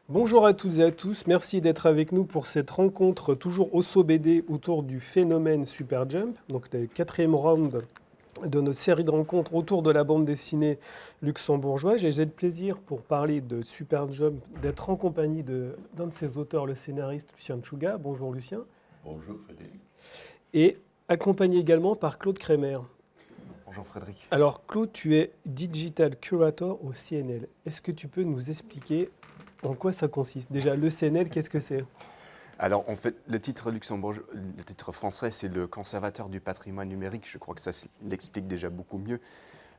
Bonjour à toutes et à tous, merci d'être avec nous pour cette rencontre toujours au SOBD autour du phénomène Superjump, donc le quatrième round de notre série de rencontres autour de la bande dessinée luxembourgeoise. Et j'ai le plaisir pour parler de Superjump d'être en compagnie d'un de ses auteurs, le scénariste Lucien Tchouga. Bonjour Lucien. Bonjour Frédéric. Et accompagné également par Claude Crémer. Bonjour Frédéric. Alors Claude, tu es Digital Curator au CNL. Est-ce que tu peux nous expliquer en quoi ça consiste? Déjà, le CNL, qu'est-ce que c'est? Alors en fait, le titre luxembourgeois, le titre français, c'est le conservateur du patrimoine numérique. Je crois que ça l'explique déjà beaucoup mieux.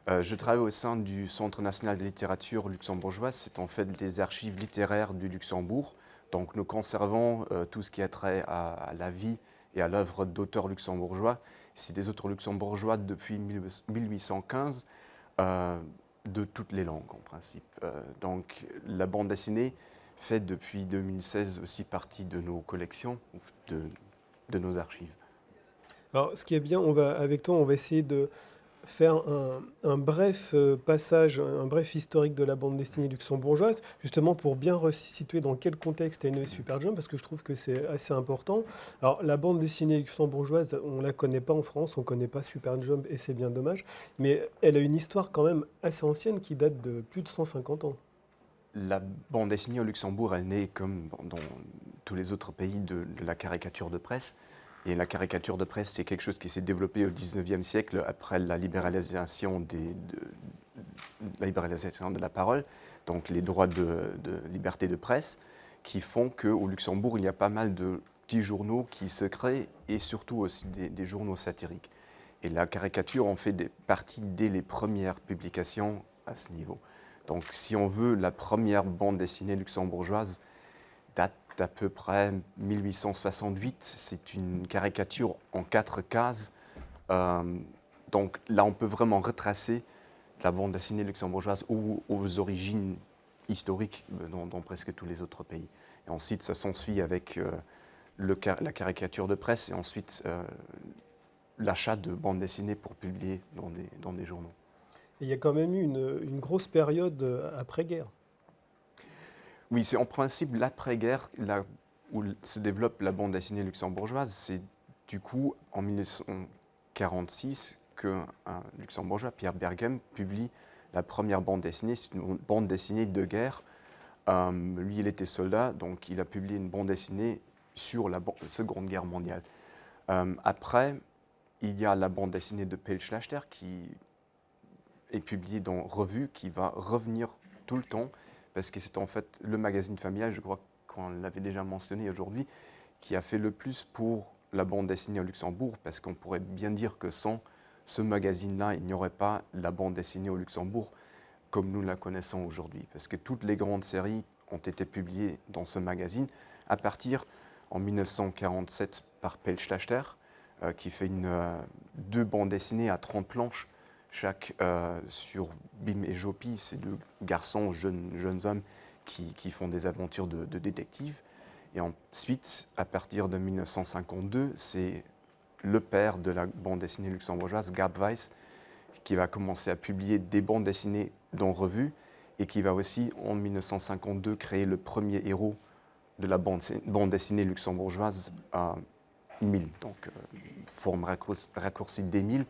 Je travaille au sein du Centre national de littérature luxembourgeoise. C'est en fait les archives littéraires du Luxembourg. Donc nous conservons tout ce qui a trait à la vie et à l'œuvre d'auteurs luxembourgeois. C'est des auteurs luxembourgeois depuis 1815, de toutes les langues en principe. Donc la bande dessinée fait depuis 2016 aussi partie de nos collections, de nos archives. Alors, ce qui est bien, avec toi, on va essayer de faire un bref passage, un bref historique de la bande dessinée luxembourgeoise, justement pour bien resituer dans quel contexte est né Superjump, parce que je trouve que c'est assez important. Alors, la bande dessinée luxembourgeoise, on ne la connaît pas en France, on ne connaît pas Superjump, et c'est bien dommage, mais elle a une histoire quand même assez ancienne qui date de plus de 150 ans. La bande dessinée au Luxembourg, elle naît comme dans tous les autres pays de la caricature de presse. Et la caricature de presse, c'est quelque chose qui s'est développé au 19e siècle après la libéralisation, la libéralisation de la parole, donc les droits de liberté de presse, qui font qu'au Luxembourg, il y a pas mal de petits journaux qui se créent et surtout aussi des journaux satiriques. Et la caricature en fait partie dès les premières publications à ce niveau. Donc si on veut, la première bande dessinée luxembourgeoise date d'à peu près 1868. C'est une caricature en 4 cases. Euh, donc là, on peut vraiment retracer la bande dessinée luxembourgeoise aux origines historiques dans presque tous les autres pays. Et ensuite, ça s'ensuit avec la caricature de presse et ensuite l'achat de bandes dessinées pour publier dans des journaux. Et il y a quand même eu une grosse période après-guerre. Oui, c'est en principe l'après-guerre là où se développe la bande dessinée luxembourgeoise. C'est du coup en 1946 qu'un luxembourgeois, Pierre Berghem, publie la première bande dessinée. C'est une bande dessinée de guerre. Lui, il était soldat, donc il a publié une bande dessinée sur la Seconde Guerre mondiale. Après, il y a la bande dessinée de Pell Schlachter qui est publiée dans Revue, qui va revenir tout le temps parce que c'est en fait le magazine familial, je crois qu'on l'avait déjà mentionné aujourd'hui, qui a fait le plus pour la bande dessinée au Luxembourg, parce qu'on pourrait bien dire que sans ce magazine-là, il n'y aurait pas la bande dessinée au Luxembourg comme nous la connaissons aujourd'hui, parce que toutes les grandes séries ont été publiées dans ce magazine à partir en 1947 par Pell Schlachter, qui fait deux bandes dessinées à 30 planches chaque sur Bim et Jopi, ces deux garçons, jeunes hommes qui font des aventures de détectives. Et ensuite, à partir de 1952, c'est le père de la bande dessinée luxembourgeoise, Gab Weiss, qui va commencer à publier des bandes dessinées dans Revue et qui va aussi, en 1952, créer le premier héros de la bande dessinée luxembourgeoise, Emile, donc forme raccourcie d'Émile,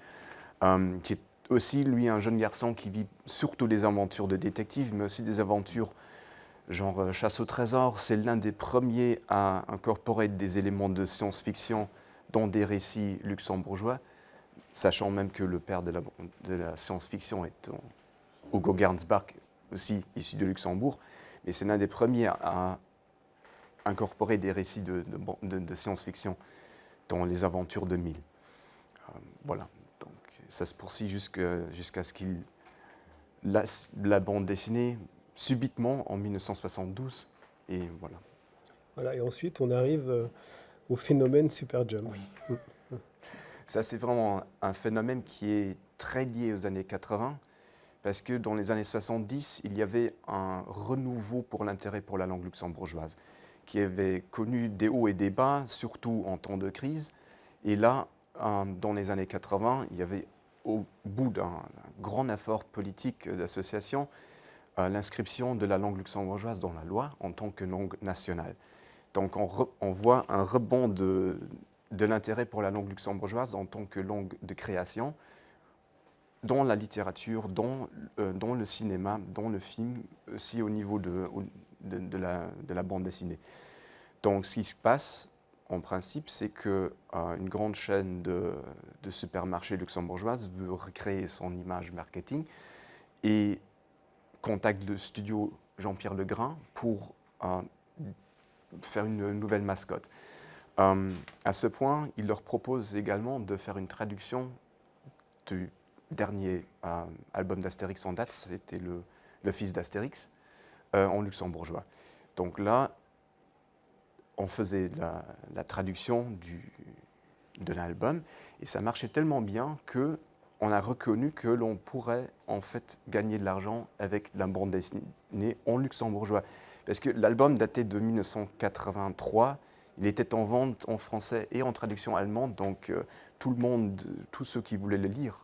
qui est aussi, lui, un jeune garçon qui vit surtout des aventures de détective, mais aussi des aventures genre chasse au trésor. C'est l'un des premiers à incorporer des éléments de science-fiction dans des récits luxembourgeois, sachant même que le père de la science-fiction est Hugo Gernsback, aussi issu de Luxembourg. Mais c'est l'un des premiers à incorporer des récits de science-fiction dans les aventures de Mille. Voilà. Ça se poursuit jusqu'à ce qu'il laisse la bande dessinée subitement en 1972. Et voilà. Voilà, et ensuite, on arrive au phénomène Superjump. Oui. Ça, c'est vraiment un phénomène qui est très lié aux années 80, parce que dans les années 70, il y avait un renouveau pour l'intérêt pour la langue luxembourgeoise, qui avait connu des hauts et des bas, surtout en temps de crise. Et là, dans les années 80, il y avait, au bout d'un grand effort politique d'association, l'inscription de la langue luxembourgeoise dans la loi en tant que langue nationale. Donc on voit un rebond de l'intérêt pour la langue luxembourgeoise en tant que langue de création dans la littérature, dans le cinéma, dans le film, aussi au niveau de la bande dessinée. Donc ce qui se passe, en principe, c'est qu'une grande chaîne de supermarchés luxembourgeoises veut recréer son image marketing et contacte le studio Jean-Pierre Legrain pour faire une nouvelle mascotte. À ce point, il leur propose également de faire une traduction du dernier album d'Astérix en date, c'était le fils d'Astérix, en luxembourgeois. Donc là, on faisait la traduction de l'album et ça marchait tellement bien qu'on a reconnu que l'on pourrait en fait gagner de l'argent avec la bande dessinée en luxembourgeois. Parce que l'album datait de 1983, il était en vente en français et en traduction allemande, donc tout le monde, tous ceux qui voulaient le lire,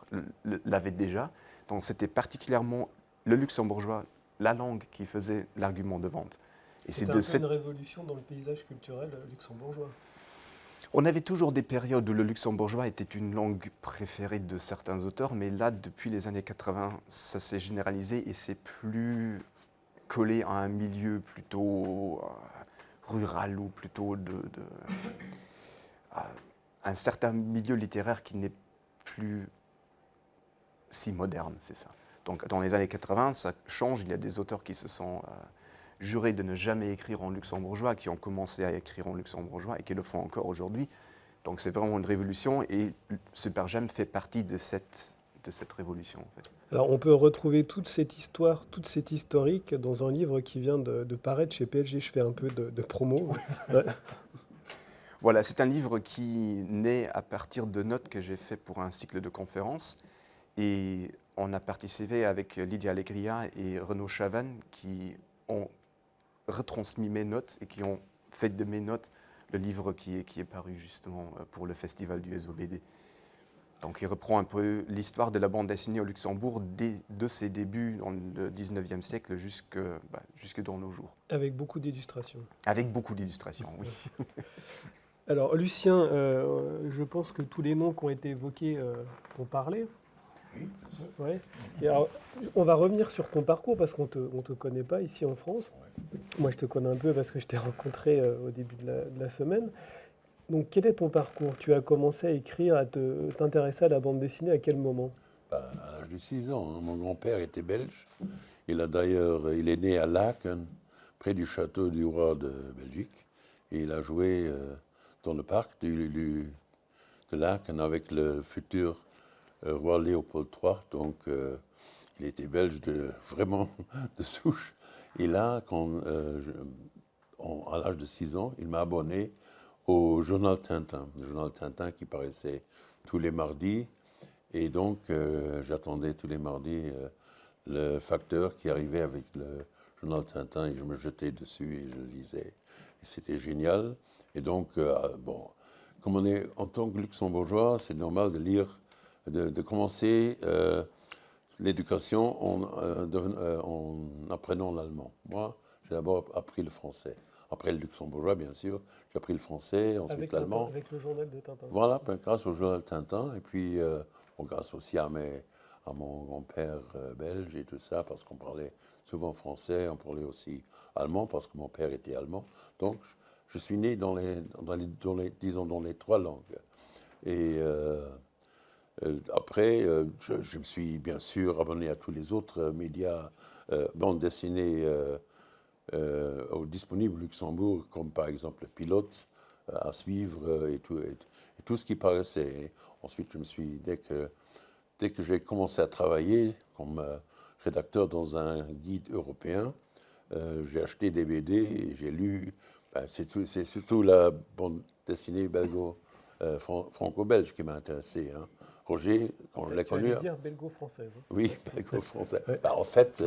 l'avaient déjà. Donc c'était particulièrement le luxembourgeois, la langue qui faisait l'argument de vente. Et c'était un peu une révolution dans le paysage culturel luxembourgeois. On avait toujours des périodes où le luxembourgeois était une langue préférée de certains auteurs, mais là, depuis les années 80, ça s'est généralisé et c'est plus collé à un milieu plutôt rural ou plutôt un certain milieu littéraire qui n'est plus si moderne, c'est ça. Donc dans les années 80, ça change, il y a des auteurs qui se sont jurés de ne jamais écrire en luxembourgeois, qui ont commencé à écrire en luxembourgeois et qui le font encore aujourd'hui. Donc c'est vraiment une révolution et Supergem fait partie de cette révolution. En fait. Alors on peut retrouver toute cette histoire, toute cette historique dans un livre qui vient de paraître chez PLG. Je fais un peu de promo. Ouais. Voilà, c'est un livre qui naît à partir de notes que j'ai fait pour un cycle de conférences. Et on a participé avec Lydia Alegria et Renaud Chavan qui ont retransmis mes notes et qui ont fait de mes notes le livre qui est paru justement pour le festival du SOBD. Donc il reprend un peu l'histoire de la bande dessinée au Luxembourg de ses débuts dans le 19e siècle jusque dans nos jours. Avec beaucoup d'illustrations. Avec beaucoup d'illustrations, oui. Alors Lucien, je pense que tous les noms qui ont été évoqués ont parlé. Oui. Ouais. Et alors, on va revenir sur ton parcours parce qu'on te connaît pas ici en France. Ouais. Moi, je te connais un peu parce que je t'ai rencontré au début de la semaine. Donc, quel est ton parcours? Tu as commencé à écrire, à t'intéresser à la bande dessinée à quel moment? À l'âge de 6 ans. Hein. Mon grand-père était belge. Il est né à Laken, près du château du roi de Belgique. Et il a joué dans le parc de Laken avec le futur roi Léopold III. Donc, il était belge vraiment de souche. Et là, à l'âge de 6 ans, il m'a abonné au journal Tintin. Le journal Tintin qui paraissait tous les mardis. Et donc, j'attendais tous les mardis le facteur qui arrivait avec le journal Tintin et je me jetais dessus et je le lisais. Et c'était génial. Et donc, comme on est en tant que luxembourgeois, c'est normal de lire, de commencer l'éducation en apprenant l'allemand. Moi, j'ai d'abord appris le français. Après le luxembourgeois, bien sûr, j'ai appris le français, ensuite l'allemand. Avec le journal de Tintin. Voilà, grâce au journal Tintin. Et puis, grâce aussi à mon grand-père belge et tout ça, parce qu'on parlait souvent français, on parlait aussi allemand, parce que mon père était allemand. Donc, je suis né dans les trois langues. Et après, je me suis bien sûr abonné à tous les autres médias, bandes dessinées disponibles au Luxembourg, comme par exemple Pilote, à suivre et tout ce qui paraissait. Ensuite, dès que j'ai commencé à travailler comme rédacteur dans un guide européen, j'ai acheté des BD et j'ai lu. C'est surtout la bande dessinée franco-belge qui m'a intéressé. Hein. Roger, quand je l'ai connu. Tu allais dire belgo-française. Hein. Oui, belgo-français. Ouais. En fait,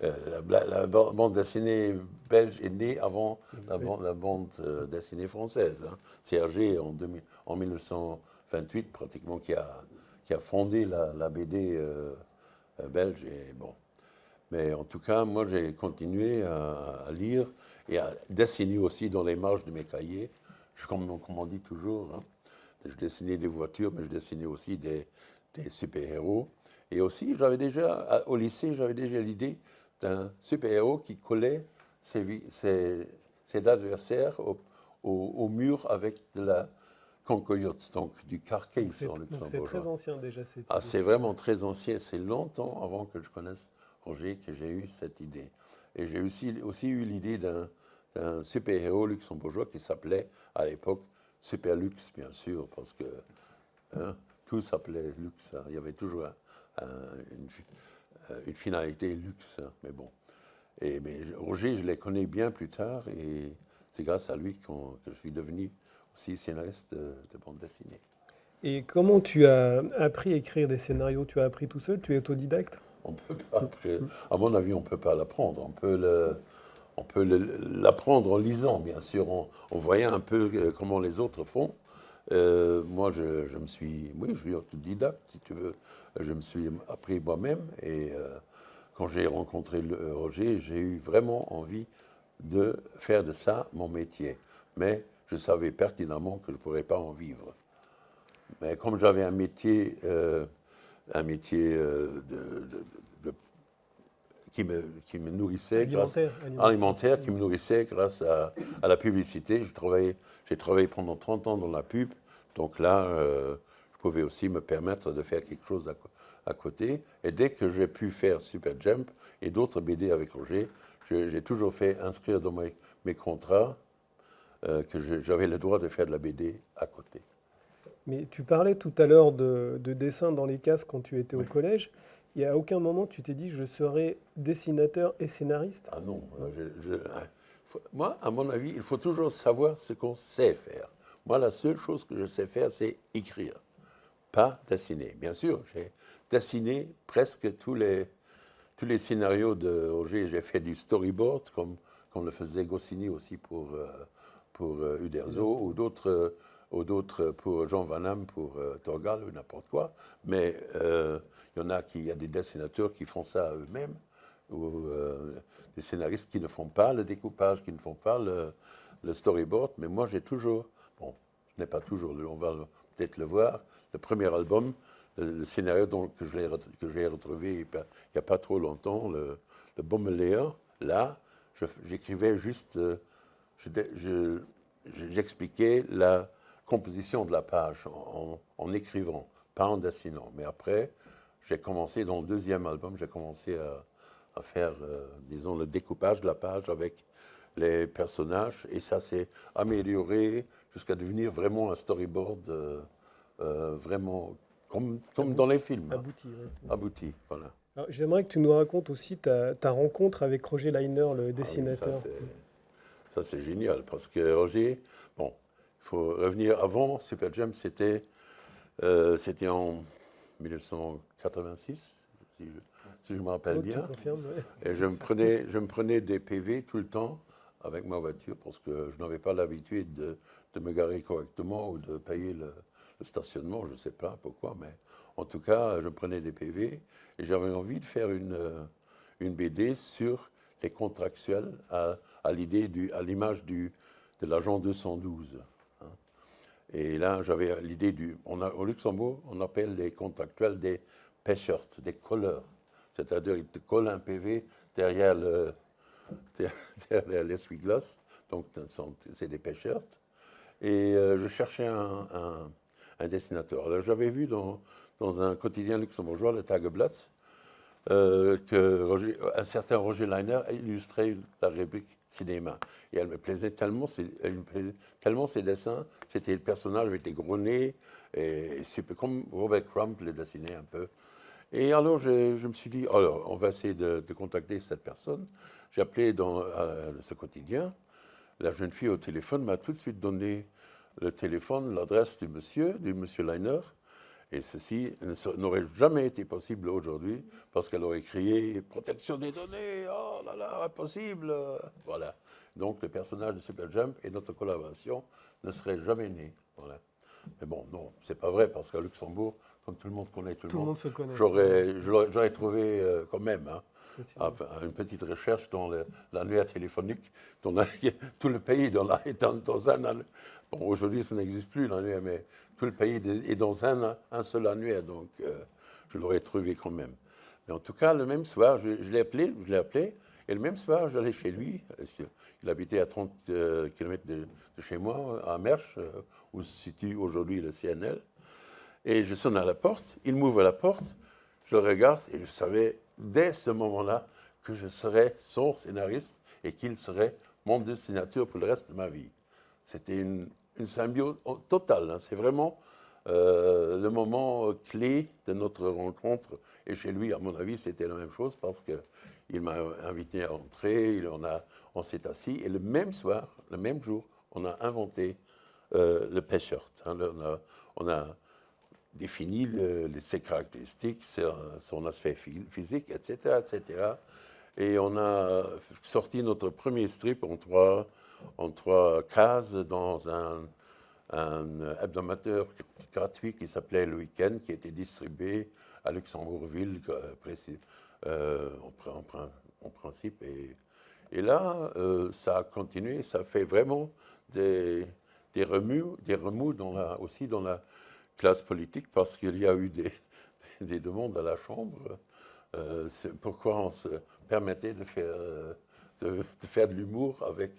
la bande dessinée belge est née avant la bande dessinée française. Hein. C'est Hergé en 1928 pratiquement qui a fondé la BD belge. Et bon. Mais en tout cas, moi, j'ai continué à lire et à dessiner aussi dans les marges de mes cahiers. Comme on dit toujours, hein, je dessinais des voitures, mais je dessinais aussi des super-héros. Et aussi, au lycée, j'avais déjà l'idée d'un super-héros qui collait ses adversaires au mur avec de la concoyote, donc du carcase en Donc c'est très luxembourgeois. ancien déjà cette Ah, idée. c'est vraiment très ancien. C'est longtemps avant que je connaisse Roger que j'ai eu cette idée. Et j'ai aussi eu l'idée d'un super-héros luxembourgeois qui s'appelait à l'époque Superlux, bien sûr, parce que hein, tout s'appelait Lux. Hein. Il y avait toujours une finalité luxe. Hein. Mais bon. Mais Roger, je l'ai connu bien plus tard et c'est grâce à lui que je suis devenu aussi scénariste de bande dessinée. Et comment tu as appris à écrire des scénarios? Tu as appris tout seul? Tu es autodidacte? On peut pas, à mon avis, on ne peut pas l'apprendre. On peut l'apprendre en lisant, bien sûr, en voyant un peu comment les autres font. Moi, oui, je suis autodidacte, si tu veux. Je me suis appris moi-même et quand j'ai rencontré Roger, j'ai eu vraiment envie de faire de ça mon métier. Mais je savais pertinemment que je ne pourrais pas en vivre. Mais comme j'avais un métier qui me nourrissait alimentaire, qui me nourrissait grâce à la publicité. J'ai travaillé pendant 30 ans dans la pub, donc là, je pouvais aussi me permettre de faire quelque chose à côté. Et dès que j'ai pu faire Super Jump et d'autres BD avec Roger, j'ai toujours fait inscrire dans mes contrats que j'avais le droit de faire de la BD à côté. Mais tu parlais tout à l'heure de dessin dans les cases quand tu étais au Oui. collège. Et à aucun moment tu t'es dit je serai dessinateur et scénariste? Ah non, moi, à mon avis, il faut toujours savoir ce qu'on sait faire. Moi, la seule chose que je sais faire, c'est écrire, pas dessiner. Bien sûr, j'ai dessiné presque tous les scénarios de Roger. J'ai fait du storyboard, comme le faisait Goscinny aussi pour Uderzo, ou d'autres pour Jean Van Damme, pour Torgal, ou n'importe quoi. Mais il y a des dessinateurs qui font ça eux-mêmes, ou des scénaristes qui ne font pas le découpage, qui ne font pas le storyboard. Mais moi, j'ai toujours, bon, je n'ai pas toujours, on va peut-être le voir, le premier album, le scénario que j'ai retrouvé il n'y a pas trop longtemps, le Bommeléa, là, j'écrivais juste, j'expliquais la composition de la page en écrivant, pas en dessinant. Mais après, j'ai commencé, dans le deuxième album, j'ai commencé à faire, disons, le découpage de la page avec les personnages. Et ça s'est amélioré jusqu'à devenir vraiment un storyboard, vraiment comme dans les films. Abouti, ouais. Abouti, voilà. Alors, j'aimerais que tu nous racontes aussi ta rencontre avec Roger Leiner, le Ah oui, dessinateur. ça c'est génial parce que Roger, bon, il faut revenir avant, Super Jam, c'était en 1986, si je me rappelle Oh, tu bien. confirmes, ouais. Et je me prenais des PV tout le temps avec ma voiture parce que je n'avais pas l'habitude de me garer correctement ou de payer le stationnement, je ne sais pas pourquoi, mais en tout cas, je prenais des PV et j'avais envie de faire une BD sur les contractuels à l'image de l'agent 212. Hein. Et là, j'avais l'idée au Luxembourg, on appelle les contractuels des pêcheurs, des colleurs. C'est-à-dire, ils te collent un PV derrière l'essuie-glace. Donc, c'est des pêcheurs. Et je cherchais un dessinateur. Alors, j'avais vu dans un quotidien luxembourgeois, le Tageblatt, un certain Roger Leiner a illustré la rubrique cinéma. Et elle me plaisait tellement, ses dessins. C'était le personnage avec des gros nez, et super, comme Robert Crumb le dessinait un peu. Et alors, je me suis dit, alors, on va essayer de contacter cette personne. J'ai appelé dans ce quotidien. La jeune fille au téléphone m'a tout de suite donné le téléphone, l'adresse du monsieur Leiner. Et ceci n'aurait jamais été possible aujourd'hui parce qu'elle aurait crié « Protection des données, oh là là, impossible !» Voilà. Donc, le personnage de Super Jump et notre collaboration ne serait jamais né. Voilà. Mais bon, non, c'est pas vrai, parce qu'à Luxembourg, comme tout le monde connaît tout le Tout le monde, monde se connaît. j'aurais trouvé quand même, hein, Facilement. enfin, une petite recherche dans l'annuaire téléphonique, dans tout le pays est dans un annuaire. Bon, aujourd'hui, ça n'existe plus l'annuaire, mais tout le pays est dans un seul annuaire, donc je l'aurais trouvé quand même. Mais en tout cas, le même soir, je l'ai appelé, et le même soir, j'allais chez lui. Il habitait à 30 km de chez moi, à Mersch, où se situe aujourd'hui le CNL. Et je sonne à la porte, il m'ouvre la porte, je le regarde, et je savais dès ce moment-là que je serais son scénariste et qu'il serait mon dessinateur pour le reste de ma vie. C'était une symbiose totale, hein. C'est vraiment le moment clé de notre rencontre. Et chez lui, à mon avis, c'était la même chose parce qu'il m'a invité à entrer, on s'est assis. Et le même soir, le même jour, on a inventé le P-shirt, hein. On a défini ses caractéristiques, son aspect physique, etc., etc. Et on a sorti notre premier strip en trois cases dans un hebdomadaire gratuit qui s'appelait Le Week-end, qui était distribué à Luxembourgville, en principe. Et là, ça a continué, ça fait vraiment des remous aussi dans la classe politique, parce qu'il y a eu des demandes à la Chambre. Pourquoi on se permettait de faire de l'humour avec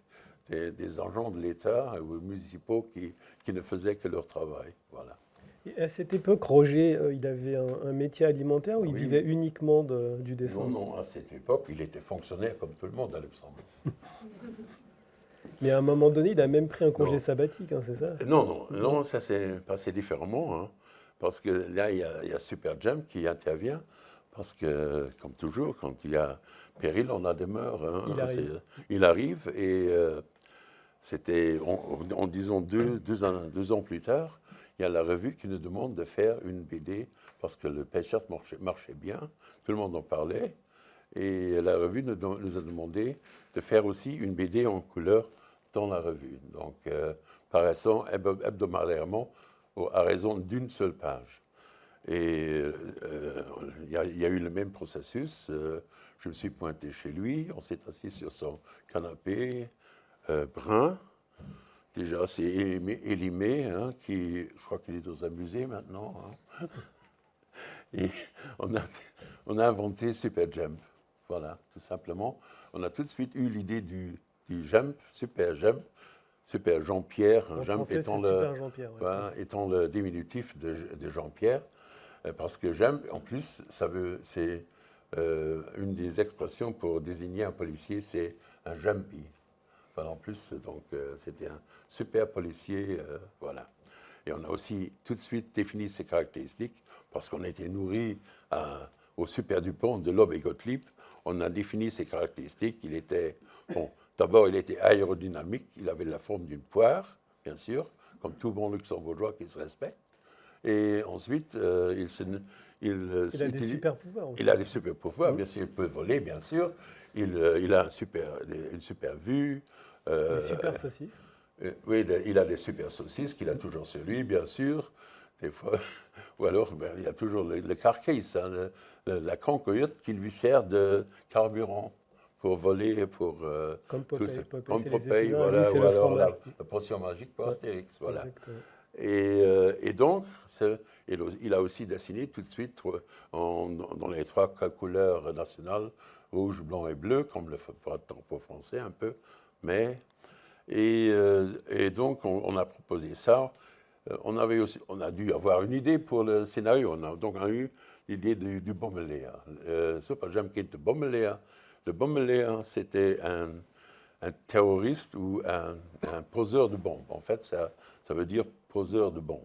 des agents de l'État ou municipaux qui ne faisaient que leur travail. Voilà. Et à cette époque, Roger, il avait un métier alimentaire ou il Oui, vivait oui. uniquement du dessin? Non, à cette époque, il était fonctionnaire comme tout le monde à Luxembourg. Mais à un moment donné, il a même pris un congé Non. sabbatique, hein, c'est ça? Non, ça s'est passé différemment, hein, parce que là, il y a Super Jam qui intervient, parce que, comme toujours, quand il y a péril, on a demeure, hein. Il arrive, et c'était, en disons deux ans plus tard, il y a la revue qui nous demande de faire une BD, parce que le P-shirt marchait bien, tout le monde en parlait, et la revue nous a demandé de faire aussi une BD en couleur dans la revue, donc paraissant hebdomadairement à raison d'une seule page. Et il y a eu le même processus. Je me suis pointé chez lui, on s'est assis sur son canapé brun. Déjà, c'est Élimé, hein, je crois qu'il est dans un musée maintenant, hein. Et on a inventé Super Jump. Voilà, tout simplement. On a tout de suite eu l'idée du Jump, Super Jump, Super Jean-Pierre, En Jump français, c'est Super Jean-Pierre. Ouais. voilà, étant le diminutif de Jean-Pierre. Parce que Jump, en plus, c'est une des expressions pour désigner un policier, c'est un jumpy. Enfin, en plus, donc, c'était un super policier, voilà. Et on a aussi tout de suite défini ses caractéristiques, parce qu'on a été nourri au Super Dupont de Loeb et Gottlieb. On a défini ses caractéristiques. Bon, d'abord, il était aérodynamique, il avait la forme d'une poire, bien sûr, comme tout bon luxembourgeois qui se respecte. Et ensuite, Il a des super pouvoirs aussi. il a des super pouvoirs, bien sûr, il peut voler, bien sûr. Il a une super vue. Des super saucisses. Oui, il a des super saucisses qu'il a toujours sur lui, bien sûr. Des fois, ou alors, il y a toujours le carcase, hein, la cancoyote qui lui sert de carburant pour voler, Comme tout Popeye. comme c'est les Popeye, épinards, voilà, lui, c'est ou le alors fromage. la potion magique pour Ouais, Astérix, voilà. exactement. Et donc, il a aussi dessiné tout de suite dans les trois couleurs nationales, rouge, blanc et bleu, comme le drapeau français un peu. Et donc, on a proposé ça. On a dû avoir une idée pour le scénario. On a donc eu l'idée du Bommelea. Super Jamkind Bommelea. Le Bommelea, c'était un terroriste ou un poseur de bombes. En fait, ça veut dire poseur de bombes.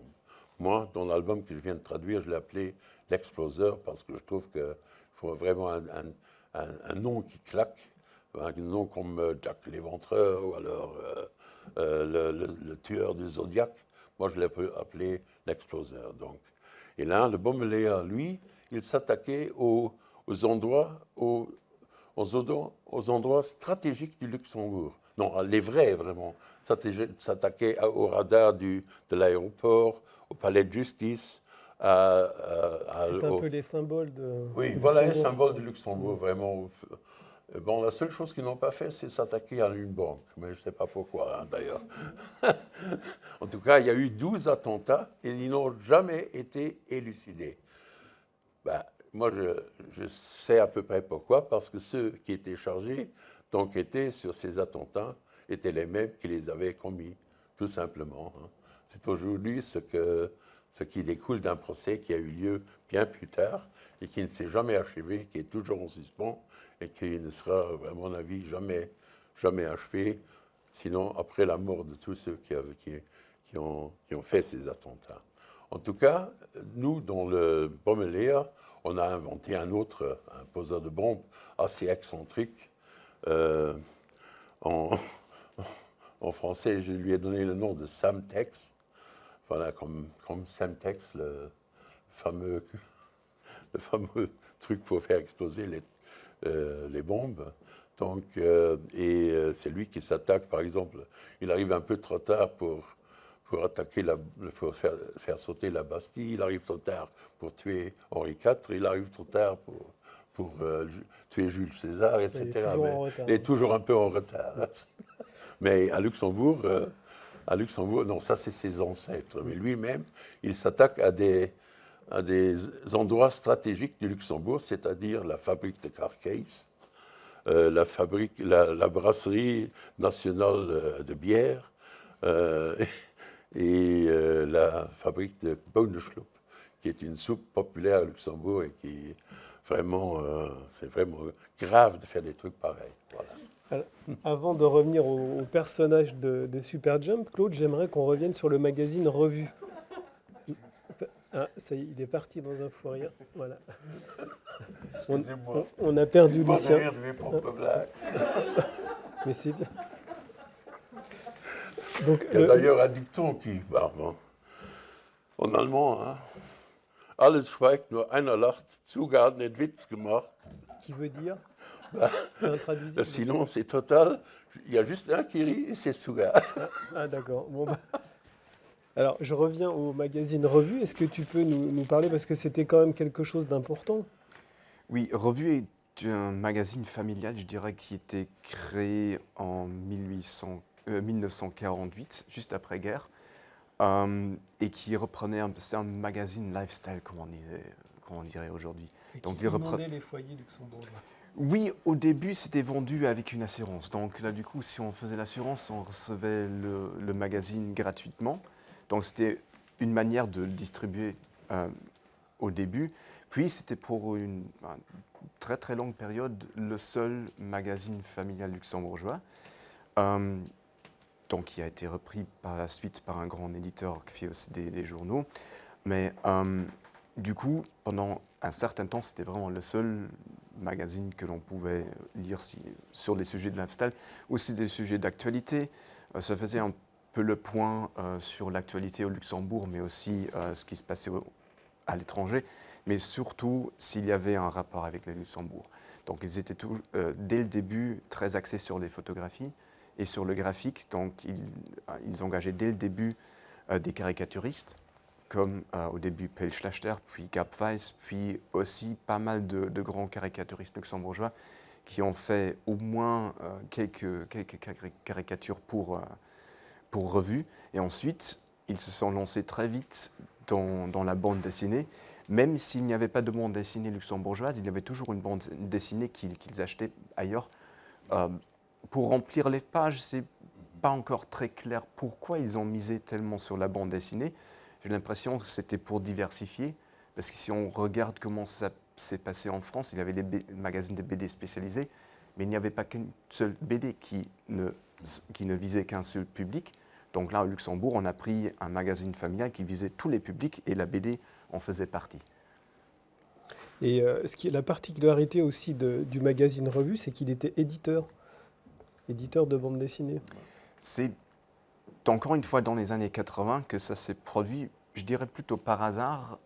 Moi, dans l'album que je viens de traduire, je l'ai appelé l'exploseur parce que je trouve qu'il faut vraiment un nom qui claque, un nom comme Jack l'Éventreur ou alors le tueur du Zodiac. Moi, je l'ai appelé l'exploseur. Donc. Et là, le Bommelea, lui, il s'attaquait aux endroits stratégiques du Luxembourg. Non, les vrais, vraiment. S'attaquaient au radar de l'aéroport, au palais de justice, C'est un peu les symboles oui, du voilà les Luxembourg. symboles du Luxembourg, vraiment. Bon, la seule chose qu'ils n'ont pas fait, c'est s'attaquer à une banque. Mais je ne sais pas pourquoi, hein, d'ailleurs. En tout cas, il y a eu 12 attentats et ils n'ont jamais été élucidés. Ben, moi, je sais à peu près pourquoi, parce que ceux qui étaient chargés d'enquêter sur ces attentats étaient les mêmes qui les avaient commis, tout simplement. Hein. C'est aujourd'hui ce qui découle d'un procès qui a eu lieu bien plus tard et qui ne s'est jamais achevé, qui est toujours en suspens et qui ne sera, à mon avis, jamais achevé, sinon après la mort de tous ceux qui ont fait ces attentats. En tout cas, nous, dans le Bommeler, on a inventé un poseur de bombes assez excentrique. En, en français, je lui ai donné le nom de Samtex, voilà, comme Semtex, fameux, le fameux truc pour faire exploser les bombes. Donc, c'est lui qui s'attaque, par exemple, il arrive un peu trop tard pour faire sauter la Bastille, il arrive trop tard pour tuer Henri IV, il arrive trop tard pour tuer Jules César, etc. Il est toujours un peu en retard. Mais à Luxembourg, non, ça c'est ses ancêtres. Mais lui-même, il s'attaque à des endroits stratégiques du Luxembourg, c'est-à-dire la fabrique de Carcase, la brasserie nationale de bière et la fabrique de Bohnenschlup, qui est une soupe populaire à Luxembourg et qui vraiment, c'est vraiment grave de faire des trucs pareils. Voilà. Alors, avant de revenir au personnage de Superjump, Claude, j'aimerais qu'on revienne sur le magazine Revue. Ah, ça y est, il est parti dans un fou rire. Voilà. Excusez-moi. On a perdu Pas Lucien. rire de mes propres blagues. Mais c'est bien. Donc, Il y a d'ailleurs un dicton qui, bon, en allemand, hein, alles schweigt, nur einer lacht, Zuger hat nicht Witz gemacht. Qui veut dire c'est intraduisible. Le silence est total, il y a juste un qui rit et c'est Sugar. Ah d'accord. Bon, bah. Alors, je reviens au magazine Revue. Est-ce que tu peux nous parler, parce que c'était quand même quelque chose d'important? Oui, Revue est un magazine familial, je dirais, qui était créé en 1948, juste après-guerre, et qui reprenait, c'est un magazine lifestyle, comme on dirait aujourd'hui. Donc, il inondait les foyers luxembourgeois. Oui, au début, c'était vendu avec une assurance. Donc là, du coup, si on faisait l'assurance, on recevait le magazine gratuitement. Donc c'était une manière de le distribuer au début. Puis c'était pour une très très longue période le seul magazine familial luxembourgeois. Donc qui a été repris par la suite par un grand éditeur qui fait aussi des journaux. Mais du coup, pendant un certain temps, c'était vraiment le seul magazine que l'on pouvait lire sur des sujets de lifestyle, aussi des sujets d'actualité. Ça faisait un peu le point sur l'actualité au Luxembourg, mais aussi ce qui se passait à l'étranger, mais surtout s'il y avait un rapport avec le Luxembourg. Donc ils étaient dès le début très axés sur les photographies et sur le graphique. Donc ils engageaient dès le début des caricaturistes, comme au début Pell Schlachter, puis Gab Weiss, puis aussi pas mal de grands caricaturistes luxembourgeois qui ont fait au moins quelques caricatures pour Revue. Et ensuite, ils se sont lancés très vite dans la bande dessinée. Même s'il n'y avait pas de bande dessinée luxembourgeoise, il y avait toujours une bande dessinée qu'ils achetaient ailleurs. Pour remplir les pages, c'est pas encore très clair pourquoi ils ont misé tellement sur la bande dessinée. J'ai l'impression que c'était pour diversifier, parce que si on regarde comment ça s'est passé en France, il y avait les magazines de BD spécialisés, mais il n'y avait pas qu'une seule BD qui ne visait qu'un seul public. Donc là, au Luxembourg, on a pris un magazine familial qui visait tous les publics et la BD en faisait partie. Et la particularité aussi du magazine Revue, c'est qu'il était éditeur de bande dessinée. C'est encore une fois dans les années 80 que ça s'est produit, je dirais plutôt par hasard.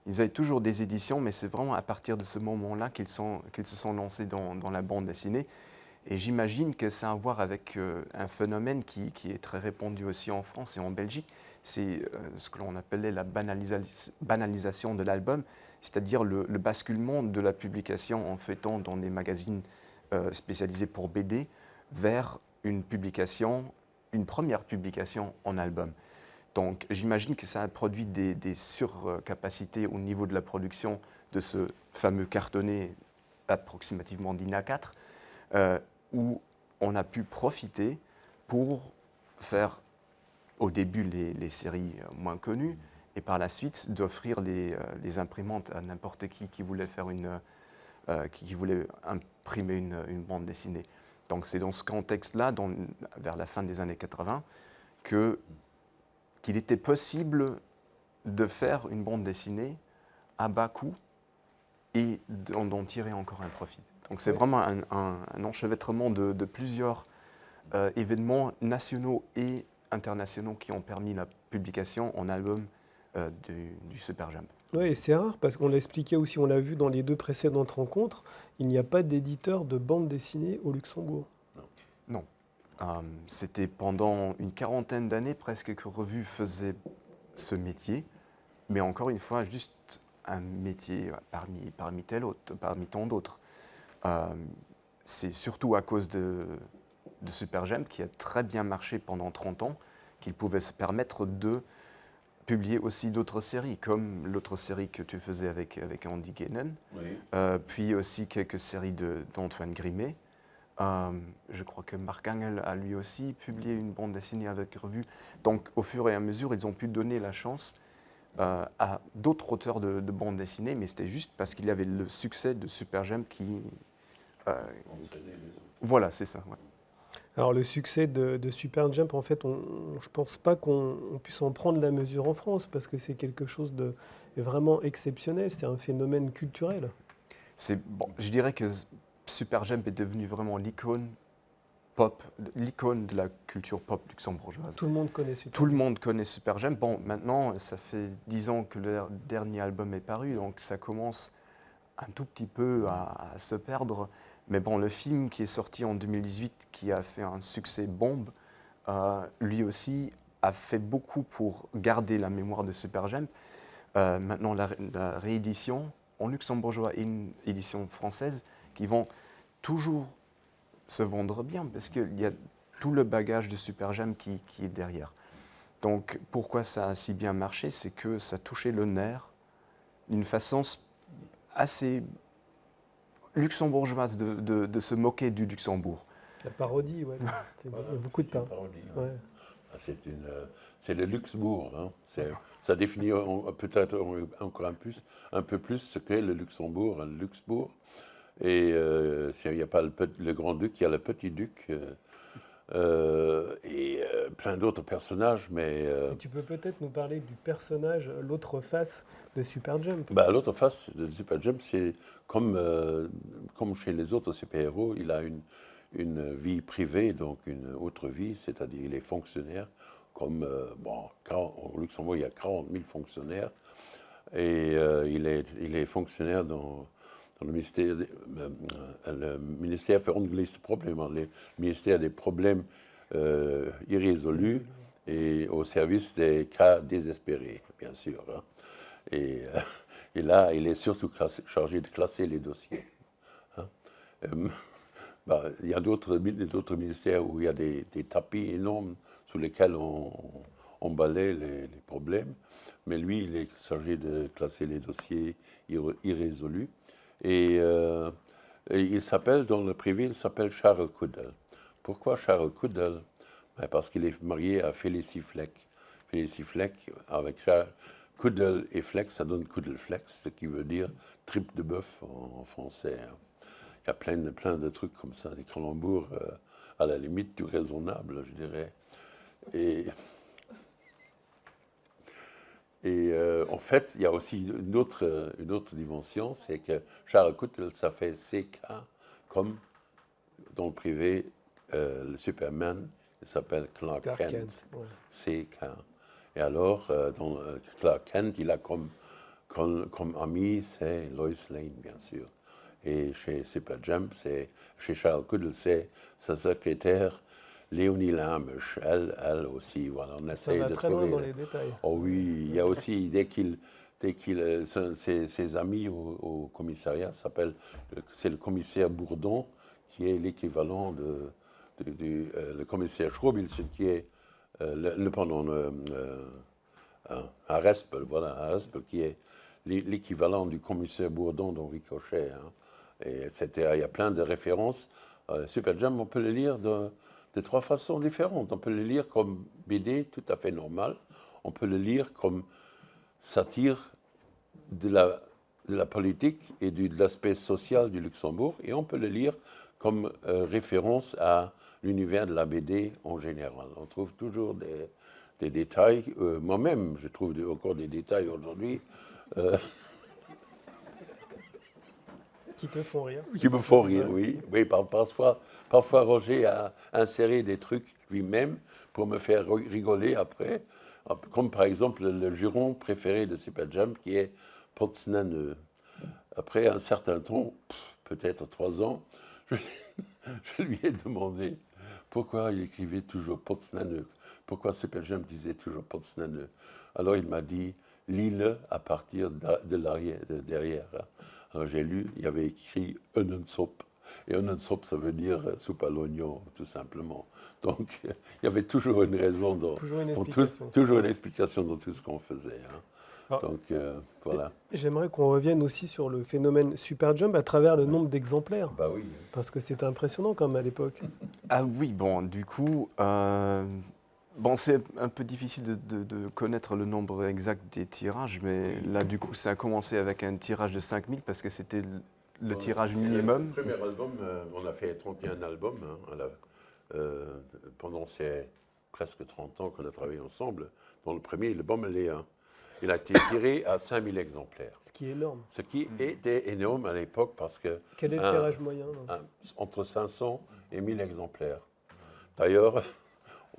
Ils avaient toujours des éditions, mais c'est vraiment à partir de ce moment-là qu'ils se sont lancés dans la bande dessinée. Et j'imagine que ça a à voir avec un phénomène qui est très répandu aussi en France et en Belgique, c'est ce que l'on appelait la banalisation de l'album, c'est-à-dire le basculement de la publication en feuilleton dans des magazines spécialisés pour BD vers une première publication en album. Donc j'imagine que ça a produit des surcapacités au niveau de la production de ce fameux cartonné approximativement d'INA 4, où on a pu profiter pour faire au début les séries moins connues et par la suite d'offrir les imprimantes à n'importe qui voulait faire qui voulait imprimer une bande dessinée. Donc c'est dans ce contexte-là, vers la fin des années 80, qu'il était possible de faire une bande dessinée à bas coût et d'en tirer encore un profit. Donc c'est vraiment un enchevêtrement de plusieurs événements nationaux et internationaux qui ont permis la publication en album du Super Jump. Oui, et c'est rare parce qu'on l'a expliqué aussi, on l'a vu dans les 2 précédentes rencontres, il n'y a pas d'éditeur de bande dessinée au Luxembourg. Non. C'était pendant une quarantaine d'années presque que Revue faisait ce métier, mais encore une fois, juste un métier parmi tant d'autres. C'est surtout à cause de Super Jump qui a très bien marché pendant 30 ans qu'il pouvait se permettre de publier aussi d'autres séries, comme l'autre série que tu faisais avec Andy Guénon, puis aussi quelques séries d'Antoine Grimet. Je crois que Marc Angel a lui aussi publié une bande dessinée avec Revue. Donc au fur et à mesure, ils ont pu donner la chance à d'autres auteurs de bandes dessinées, mais c'était juste parce qu'il y avait le succès de Super Jump Voilà, c'est ça. Ouais. Alors le succès de Super Jump, en fait, je ne pense pas qu'on puisse en prendre la mesure en France parce que c'est quelque chose de vraiment exceptionnel, c'est un phénomène culturel. Je dirais que Super Jump est devenu vraiment l'icône pop, l'icône de la culture pop luxembourgeoise. Tout le monde connaît Super Tout le Jump. monde connaît Super Jump. Bon, maintenant, ça fait 10 ans que leur dernier album est paru, donc ça commence un tout petit peu à se perdre. Mais bon, le film qui est sorti en 2018, qui a fait un succès bombe, lui aussi a fait beaucoup pour garder la mémoire de Super Jump. Maintenant, la réédition en luxembourgeois et une édition française qui vont toujours se vendre bien parce qu'il y a tout le bagage de Super Jump qui est derrière. Donc pourquoi ça a si bien marché, c'est que ça touchait le nerf d'une façon assez luxembourgeoise de se moquer du Luxembourg. La parodie, ouais. Il y a beaucoup de pain. Ouais. C'est le Luxembourg. Hein. Ça définit peut-être encore un peu plus ce qu'est le Luxembourg, un Luxembourg. Et il n'y a pas le grand-duc, il y a le petit-duc et plein d'autres personnages. Mais tu peux peut-être nous parler du personnage, l'autre face de Super Jump. L'autre face de Super Jump, c'est comme chez les autres super-héros, il a une vie privée, donc une autre vie, c'est-à-dire il est fonctionnaire. Comme au Luxembourg, il y a 40 000 fonctionnaires. Et il est fonctionnaire dans le ministère für ungelöste Probleme, le ministère des problèmes irrésolus et au service des cas désespérés, bien sûr. Hein. Et là, il est surtout chargé de classer les dossiers. Hein. Il y a d'autres ministères où il y a des tapis énormes sous lesquels on balaie les problèmes, mais lui, il est chargé de classer les dossiers irrésolus. Et il s'appelle, dans le privé, il s'appelle Charles Kuddel. Pourquoi Charles Kuddel? Parce qu'il est marié à Félicie Fleck. Félicie Fleck, avec Charles Kuddel et Fleck, ça donne Kuddelflex, ce qui veut dire tripe de bœuf en français. Il y a plein de trucs comme ça, des calembours à la limite du raisonnable, je dirais. Et en fait, il y a aussi une autre dimension, c'est que Charles Kuddel, ça fait CK, comme dans le privé, le Superman, il s'appelle Clark Kent. Ouais. CK. Et alors, dans Clark Kent, il a comme ami, c'est Lois Lane, bien sûr. Et chez Super Jump, chez Charles Coudel, c'est sa secrétaire Léonie Lamech. Elle aussi, voilà, on Ça essaye va de très loin trouver. dans les détails. Oh oui, il y a aussi, ses amis au commissariat c'est le commissaire Bourdon, qui est l'équivalent le commissaire Schrobil, ce qui est à Respel, voilà, à Respel, qui est l'équivalent du commissaire Bourdon d'Henri Cochet. Hein. Et etc. Il y a plein de références. Super Jam, on peut le lire de trois façons différentes. On peut le lire comme BD tout à fait normal. On peut le lire comme satire de la politique et de l'aspect social du Luxembourg. Et on peut le lire comme référence à l'univers de la BD en général. On trouve toujours des détails. Moi-même, je trouve encore des détails aujourd'hui. Qui te font rire. Qui me font rire, oui. Oui, parfois Roger a inséré des trucs lui-même pour me faire rigoler après. Comme par exemple le juron préféré de Super Jump qui est Potsnaneux. Après un certain temps, peut-être 3 ans, je lui ai demandé pourquoi il écrivait toujours Potsnaneux. Pourquoi Super Jump disait toujours Potsnaneux. Alors il m'a dit, lis-le à partir de derrière. Alors j'ai lu, il y avait écrit Unensop. Et Unensop, ça veut dire soupe à l'oignon, tout simplement. Donc il y avait toujours une raison, toujours une explication dans tout ce qu'on faisait. Hein. Alors, donc voilà. J'aimerais qu'on revienne aussi sur le phénomène Super Jump à travers le nombre d'exemplaires. Bah oui. Parce que c'était impressionnant quand même à l'époque. Ah oui, bon, du coup, c'est un peu difficile de connaître le nombre exact des tirages, mais là, du coup, ça a commencé avec un tirage de 5000 parce que c'était le tirage minimum. Le premier album, on a fait 31 albums pendant ces presque 30 ans qu'on a travaillé ensemble. Dans le premier album, il a été tiré à 5000 exemplaires. Ce qui est énorme. Ce qui était énorme à l'époque parce que... Quel est le tirage moyen entre 500 et 1000 exemplaires. D'ailleurs,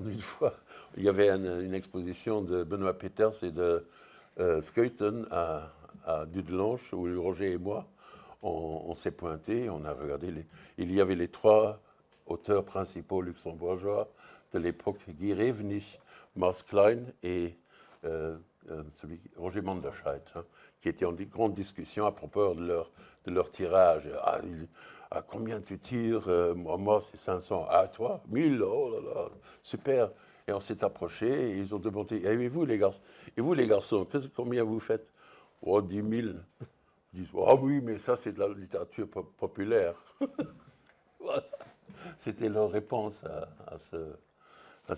une fois, il y avait une exposition de Benoît Peters et de Scheuten à Dudelange, où Roger et moi, on s'est pointés, on a regardé. Il y avait les 3 auteurs principaux luxembourgeois de l'époque, Guy Revenich, Mars Klein et Roger Manderscheid, hein, qui étaient en grande discussion à propos de leur tirage. À combien tu tires? Moi, c'est 500. Ah, toi 1000? Oh là là, super. Et on s'est approchés et ils ont demandé, et vous les garçons, combien vous faites? Oh, 10 000. Ils disent, ah oui, mais ça c'est de la littérature populaire. Voilà. C'était leur réponse à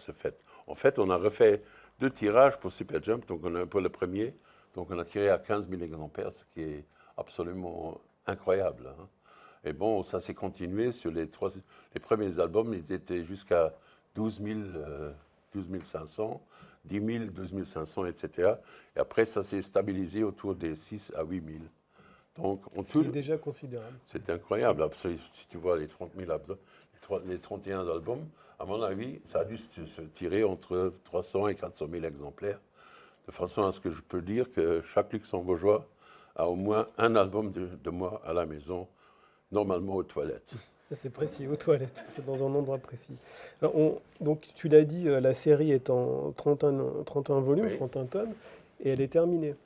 ce fait. En fait, on a refait 2 tirages pour Super Jump, donc pour le premier, donc on a tiré à 15 000 exemplaires, ce qui est absolument incroyable. Hein. Et bon, ça s'est continué sur les premiers albums, ils étaient jusqu'à 12 500, 10 000, 12 500, etc. Et après, ça s'est stabilisé autour des 6 à 8 000. Donc, c'est déjà considérable. C'est incroyable. Si tu vois les 30 000 albums, les 31 albums, à mon avis, ça a dû se tirer entre 300 et 400 000 exemplaires, de façon à ce que je peux dire que chaque Luxembourgeois a au moins un album de moi à la maison, normalement aux toilettes. C'est précis, aux toilettes, c'est dans un endroit précis. Alors donc tu l'as dit, la série est en 31 volumes, oui. 31 tomes, et elle est terminée.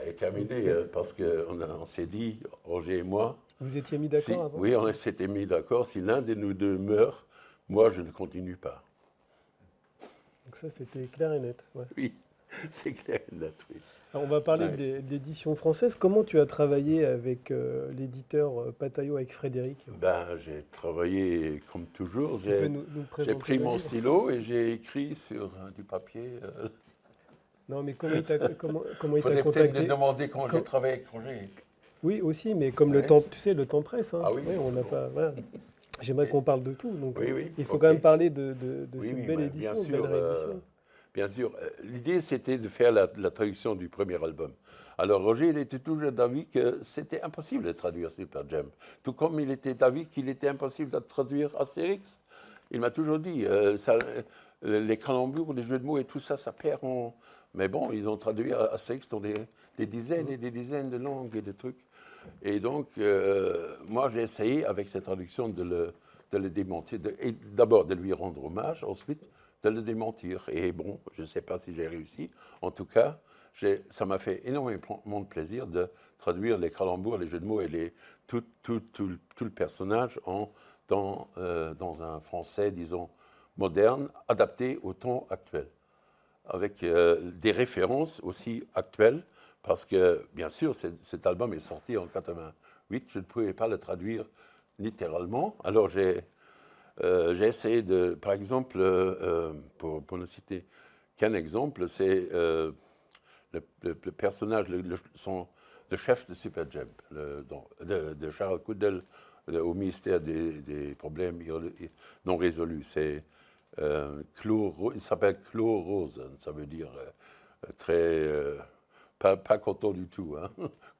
Elle est terminée parce qu'on s'est dit, Roger et moi... Vous étiez mis d'accord avant? Oui, on s'était mis d'accord. Si l'un de nous deux meurt, moi, je ne continue pas. Donc ça, c'était clair et net. Ouais. Oui, c'est clair et net, oui. Alors on va parler d'édition française. Comment tu as travaillé avec l'éditeur Pataillot, avec Frédéric? J'ai travaillé comme toujours. J'ai pris mon stylo et j'ai écrit sur du papier. Non, mais comment il t'a contacté? Faudrait peut-être me demander comment j'ai travaillé avec Roger. Oui, aussi, mais comme le temps, tu sais, le temps presse. Hein. Ah oui, on n'a pas. Voilà. J'aimerais qu'on parle de tout. Donc, oui, il faut quand même parler de cette belle édition, bien sûr, belle réédition. Bien sûr. L'idée, c'était de faire la traduction du premier album. Alors, Roger, il était toujours d'avis que c'était impossible de traduire Super Jump. Tout comme il était d'avis qu'il était impossible de traduire Astérix. Il m'a toujours dit, les calembours, les jeux de mots et tout ça, ça perd en... Mais bon, ils ont traduit Astérix dans des dizaines et des dizaines de langues et de trucs. Et donc, moi, j'ai essayé, avec cette traduction, de le démentir. Et d'abord, de lui rendre hommage, ensuite, de le démentir. Et bon, je ne sais pas si j'ai réussi. En tout cas, ça m'a fait énormément de plaisir de traduire les calembours, les jeux de mots et tout le personnage dans un français, disons, moderne, adapté au temps actuel, avec des références aussi actuelles, parce que, bien sûr, cet album est sorti en 88, je ne pouvais pas le traduire littéralement, alors j'ai essayé de, par exemple, pour ne citer qu'un exemple, c'est le personnage, le chef de Superjump, de Charles Coudel au ministère des problèmes non résolus. C'est il s'appelle Claude Rosen, ça veut dire très pas content du tout, hein?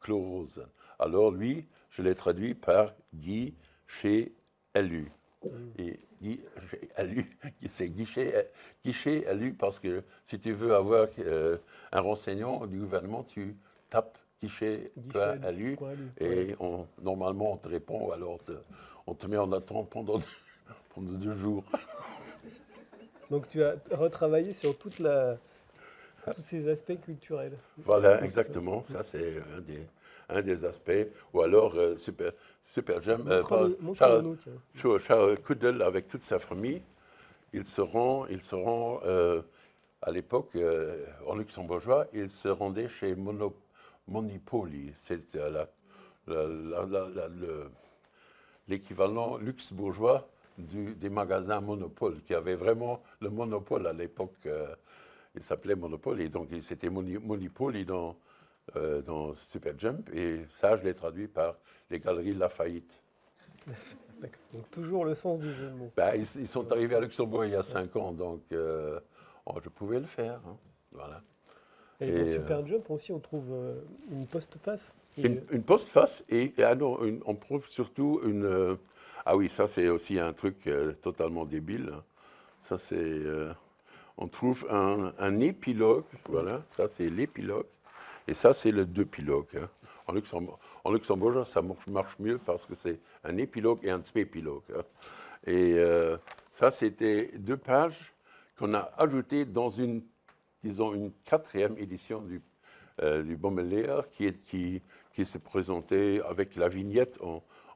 Claude Rosen. Alors lui, je l'ai traduit par Guy chez Lu. Et Guy chez Lu, c'est guichet Lu parce que si tu veux avoir un renseignement du gouvernement, tu tapes guichet Lu et normalement on te répond ou alors on te met en attente pendant 2 jours. Donc tu as retravaillé sur tous ces aspects culturels. Voilà, exactement. Ça, c'est un des aspects. Ou alors, Superjump, Charles Coudel, avec toute sa famille, ils seront à l'époque, en luxembourgeois, ils se rendaient chez Monopoly. C'est l'équivalent luxembourgeois des magasins Monopole, qui avaient vraiment le monopole à l'époque. Il s'appelait Monopole, et donc c'était Monopoly dans Superjump, et ça, je l'ai traduit par les Galeries Lafayette. D'accord. Donc toujours le sens du jeu de mots. Ben, ils sont arrivés à Luxembourg il y a 5 ans, donc je pouvais le faire. Hein. Voilà. Et dans Superjump aussi, on trouve une postface. Une postface, et on trouve surtout ah oui, ça c'est aussi un truc totalement débile. Ça c'est... on trouve un épilogue, voilà, ça c'est l'épilogue, et ça c'est le deux-pilogue. Hein. En luxembourgeois, ça marche mieux parce que c'est un épilogue et un spépilogue. Hein. Et ça, c'était 2 pages qu'on a ajoutées dans une 4e édition du Baumelaire qui se présentait avec la vignette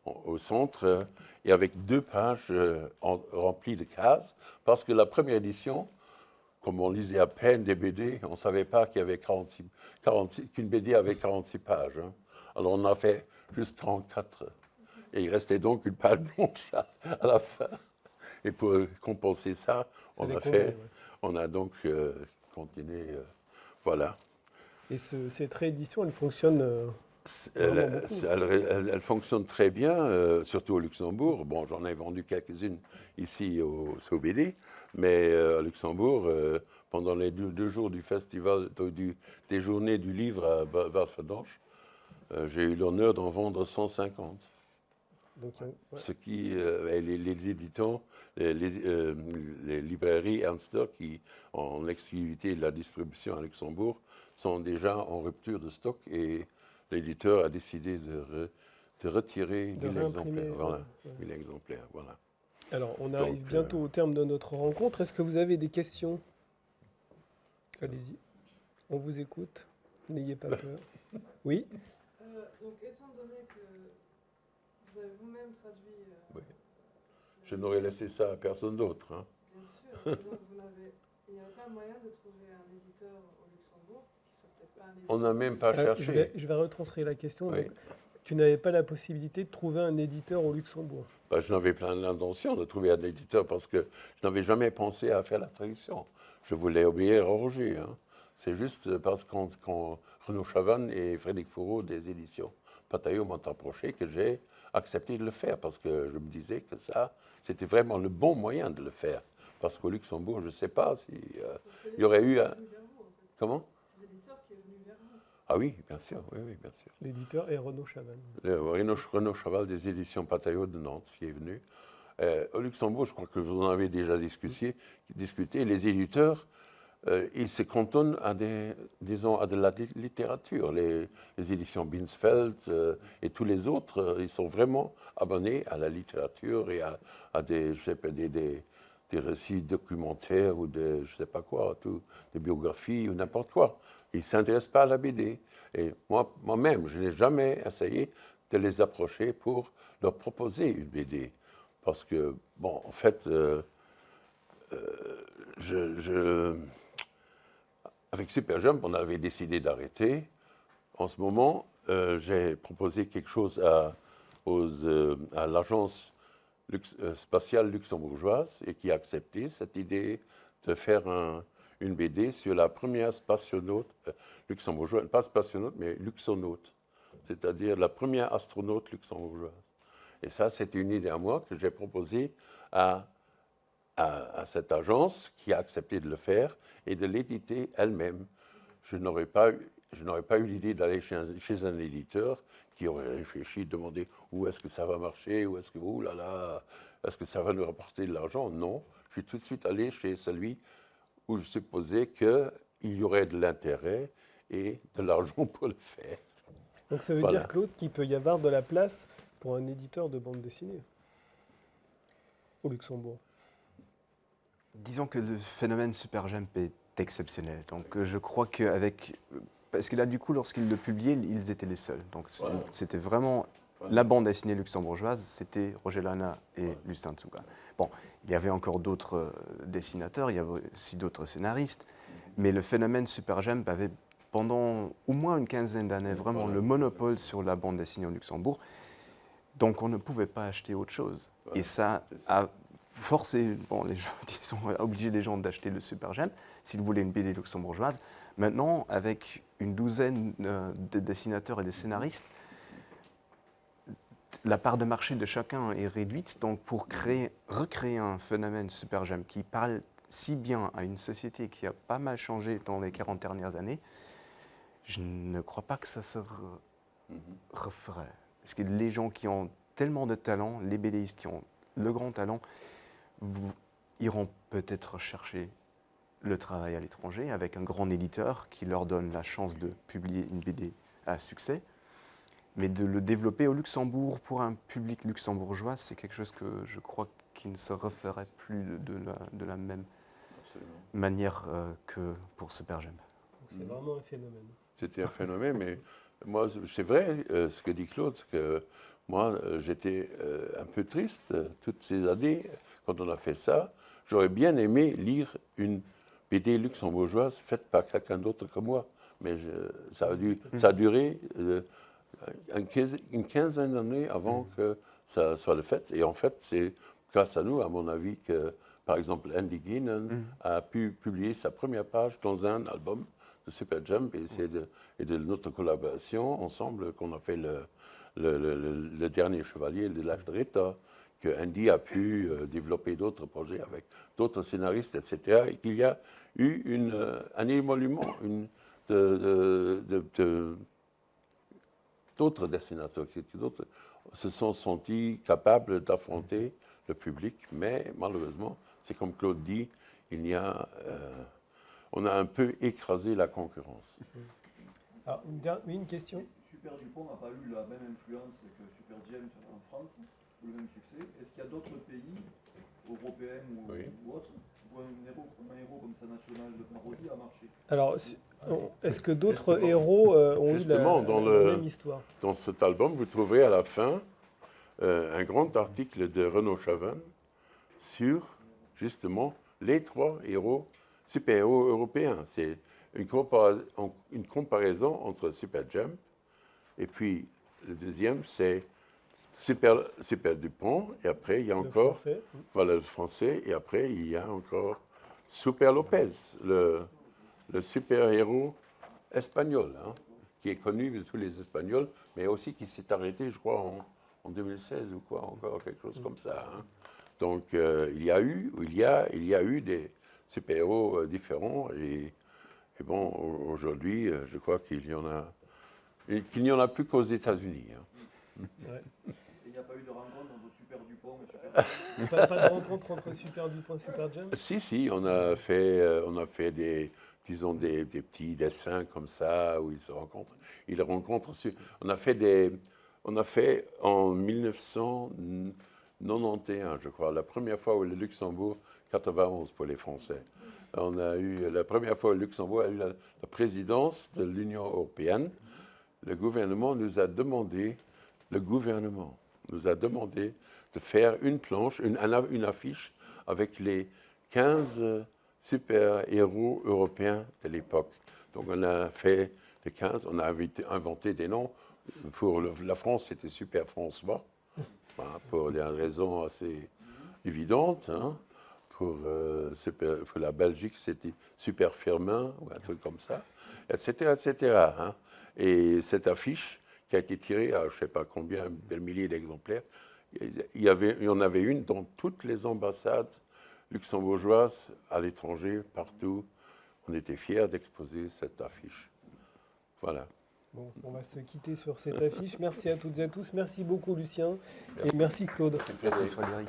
au centre et avec 2 pages remplies de cases, parce que la première édition, comme on lisait à peine des BD, on ne savait pas qu'il y avait qu'une BD avait 46 pages. Hein. Alors on a fait juste 34. Et il restait donc une page blanche à la fin. Et pour compenser ça, on a donc continué. Voilà. Et cette réédition, elle fonctionne elle fonctionne très bien, surtout au Luxembourg. Bon, j'en ai vendu quelques-unes ici au BD, mais à Luxembourg, pendant les 2 jours du festival, des journées du livre à Waterdange, j'ai eu l'honneur d'en vendre 150. Donc, ouais. Ce qui, les éditeurs, les librairies Ernster qui ont l'exclusivité de la distribution à Luxembourg sont déjà en rupture de stock et l'éditeur a décidé de retirer 1000 exemplaires. Voilà, 1000 exemplaires, voilà. Alors, on arrive bientôt au terme de notre rencontre. Est-ce que vous avez des questions? Allez-y, on vous écoute. N'ayez pas peur. Oui. Donc, étant donné que vous avez vous-même traduit... Oui. Je n'aurais laissé ça à personne d'autre. Hein. Bien sûr. Donc, il n'y a pas moyen de trouver un éditeur au Luxembourg qui soit peut-être pas un éditeur. On n'a même pas cherché. Je vais retranscrire la question. Oui. Donc, tu n'avais pas la possibilité de trouver un éditeur au Luxembourg? Je n'avais pas l'intention de trouver un éditeur parce que je n'avais jamais pensé à faire la traduction. Je voulais obéir à Roger. Hein. C'est juste parce que quand Renaud Chavannes et Frédéric Fourreau des éditions Pataillot m'ont approché que j'ai accepté de le faire parce que je me disais que ça, c'était vraiment le bon moyen de le faire. Parce qu'au Luxembourg, je ne sais pas s'il y aurait eu un... Comment? C'est l'éditeur qui est venu vers vous. Ah oui, bien sûr, oui, bien sûr. L'éditeur est Renaud Chavannes. Renaud Chavannes des éditions Pataillot de Nantes qui est venu. Au Luxembourg, je crois que vous en avez déjà discuté. Les éditeurs il se cantonne à disons, à de la littérature. Les éditions Binsfeld et tous les autres, ils sont vraiment abonnés à la littérature et à des, je sais pas, des récits documentaires ou des, je sais pas quoi, des biographies ou n'importe quoi. Ils ne s'intéressent pas à la BD. Et moi-même, je n'ai jamais essayé de les approcher pour leur proposer une BD. Parce que, bon, en fait, avec Superjump, on avait décidé d'arrêter. En ce moment, j'ai proposé quelque chose à l'agence spatiale luxembourgeoise et qui a accepté cette idée de faire une BD sur la première spationaute luxembourgeoise, pas spationaute, mais luxonaute, c'est-à-dire la première astronaute luxembourgeoise. Et ça, c'était une idée à moi que j'ai proposée à cette agence qui a accepté de le faire et de l'éditer elle-même. Je n'aurais pas eu l'idée d'aller chez un éditeur qui aurait réfléchi, demandé où est-ce que ça va marcher, où est-ce que, ouh là là, est-ce que ça va nous rapporter de l'argent. Non, je suis tout de suite allé chez celui où je supposais qu'il y aurait de l'intérêt et de l'argent pour le faire. Donc ça veut Voilà. dire, Claude, qu'il peut y avoir de la place pour un éditeur de bande dessinée au Luxembourg. Disons que le phénomène Superjump est exceptionnel. Donc je crois qu'avec... Parce que là, du coup, lorsqu'ils le publiaient, ils étaient les seuls. Donc Voilà. c'était vraiment... La bande dessinée luxembourgeoise, c'était Roger Lana et Lucien Tsuga. Bon, il y avait encore d'autres dessinateurs, il y avait aussi d'autres scénaristes, mais le phénomène Superjump avait pendant au moins une quinzaine d'années vraiment le monopole sur la bande dessinée au Luxembourg. Donc on ne pouvait pas acheter autre chose. Voilà, Et ça a forcé les gens, disons, obligé les gens d'acheter le Superjump s'ils voulaient une BD luxembourgeoise. Maintenant, avec une douzaine de dessinateurs et de scénaristes, la part de marché de chacun est réduite. Donc pour recréer un phénomène Superjump qui parle si bien à une société qui a pas mal changé dans les 40 dernières années, je ne crois pas que ça se referait. Parce que les gens qui ont tellement de talent, les BDistes qui ont le grand talent, iront peut-être chercher le travail à l'étranger avec un grand éditeur qui leur donne la chance de publier une BD à succès. Mais de le développer au Luxembourg pour un public luxembourgeois, c'est quelque chose que je crois qui ne se referait plus de la même manière que pour Superjump. C'est vraiment un phénomène. C'était un phénomène, mais moi, c'est vrai ce que dit Claude, que moi, j'étais un peu triste toutes ces années quand on a fait ça. J'aurais bien aimé lire une BD luxembourgeoise faite par quelqu'un d'autre que moi, mais ça a duré une quinzaine d'années avant que ça soit le fait. Et en fait, c'est grâce à nous, à mon avis, que, par exemple, Andy Guinan a pu publier sa première page dans un album de Superjump, et c'est de notre collaboration ensemble qu'on a fait le dernier chevalier de l'âge de Rita, que Andy a pu développer d'autres projets avec d'autres scénaristes, etc. Et qu'il y a eu un émolument d'autres dessinateurs qui se sont sentis capables d'affronter le public, mais malheureusement, c'est comme Claude dit, on a un peu écrasé la concurrence. Alors, une question. Super Dupont n'a pas eu la même influence que Super James en France, ou le même succès. Est-ce qu'il y a d'autres pays, européens ou autres, où un héros comme ça national de parodie a marché? Alors, est-ce que d'autres héros ont eu la même histoire? Dans cet album, vous trouverez à la fin un grand article de Renaud Chavannes sur, justement, les trois super-héros européens. C'est une comparaison entre Superjump et puis le deuxième, c'est Super Dupont, et après il y a encore le français, et après il y a encore Super Lopez, le super-héros espagnol, qui est connu de tous les Espagnols, mais aussi qui s'est arrêté, je crois, en 2016 ou quoi, encore quelque chose comme ça. Donc il y a eu des super-héros différents, et bon, aujourd'hui, je crois qu'il n'y en a plus qu'aux États-Unis. Et n'y a pas eu de rencontre entre Super Dupont et Super Jam? Pas de rencontre entre Super Dupont et Super Jam? Si, on a fait disons des petits dessins comme ça où ils se rencontrent. On a fait en 1991, je crois, la première fois où le Luxembourg, 91 pour les Français. On a eu la première fois où le Luxembourg a eu la présidence de l'Union européenne. Le gouvernement nous a demandé de faire une planche, une affiche avec les 15 super-héros européens de l'époque. Donc on a fait les 15, on a inventé des noms. Pour la France, c'était Super François, voilà, pour des raisons assez évidentes. Hein. Pour la Belgique, c'était Super Firmin, ou un truc comme ça, etc. etc. Hein. Et cette affiche qui a été tirée à je ne sais pas combien de milliers d'exemplaires, il y en avait une dans toutes les ambassades luxembourgeoises à l'étranger, partout. On était fiers d'exposer cette affiche. Voilà. Bon, on va se quitter sur cette affiche. Merci à toutes et à tous. Merci beaucoup, Lucien. Et merci, Claude. Merci Frédéric.